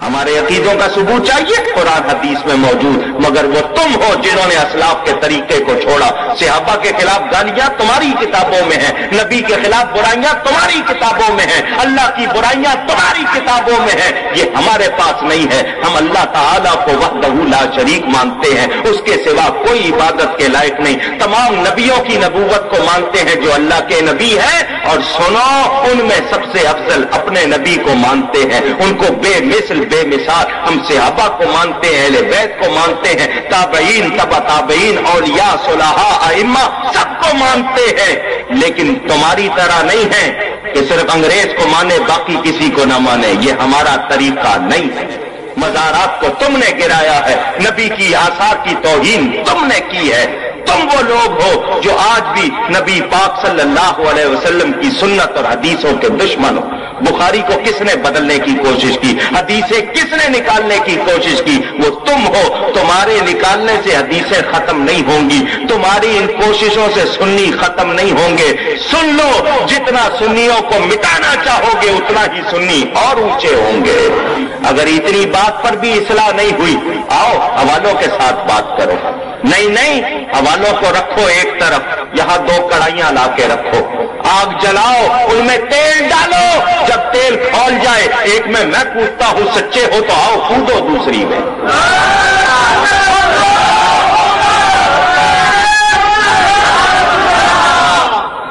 हमारे अकीदों का सबूत चाहिए कुरान हदीस में मौजूद, मगर वो तुम हो जिन्होंने असलाफ के तरीके को छोड़ा। सहाबा के खिलाफ गालियां तुम्हारी किताबों में है, नबी के खिलाफ बुराइयां तुम्हारी किताबों में है, अल्लाह की बुराइयां तुम्हारी किताबों में है। ये हमारे पास नहीं है। हम अल्लाह ताला को वहदहू ला शरीक मानते हैं, उसके सिवा कोई इबादत के लायक नहीं। तमाम नबियों की नबूवत को मानते हैं जो अल्लाह के नबी है, और सुनो उनमें सबसे अफजल अपने नबी को मानते हैं, उनको बेमिसल बेमिसाल। हम सहाबा को मानते हैं, अहले बैत को मानते हैं, ताबईन तबा ताबईन औलिया सुलहा अइम्मा सबको मानते हैं। लेकिन तुम्हारी तरह नहीं है कि सिर्फ अंग्रेज को माने बाकी किसी को ना माने। ये हमारा तरीका नहीं है। मज़ारात को तुमने गिराया है, नबी की आसार की तौहीन तुमने की है। तुम वो लोग हो जो आज भी नबी पाक सल्लल्लाहु अलैहि वसल्लम की सुन्नत और हदीसों के दुश्मन हो। बुखारी को किसने बदलने की कोशिश की, हदीसें किसने निकालने की कोशिश की, वो तुम हो। तुम्हारे निकालने से हदीसें खत्म नहीं होंगी, तुम्हारी इन कोशिशों से सुन्नी खत्म नहीं होंगे। सुन लो, जितना सुन्नियों को मिटाना चाहोगे उतना ही सुन्नी और ऊंचे होंगे। अगर इतनी बात पर भी इस्लाह नहीं हुई, आओ हवालों के साथ बात करो। नहीं, हवालों को रखो एक तरफ, यहां 2 कढ़ाइयां ला के रखो, आग जलाओ, उनमें तेल डालो। जब तेल खौल जाए, एक में मैं पूछता हूं सच्चे हो तो आओ कूदो दूसरी में।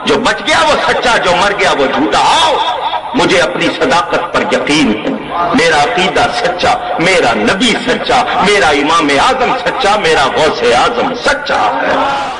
जो बच गया वो सच्चा, जो मर गया वो झूठा। आओ, मुझे अपनी सदाकत पर यकीन है, मेरा अकीदा सच्चा, मेरा नबी सच्चा, मेरा इमाम आजम सच्चा, मेरा गौसे आजम सच्चा है।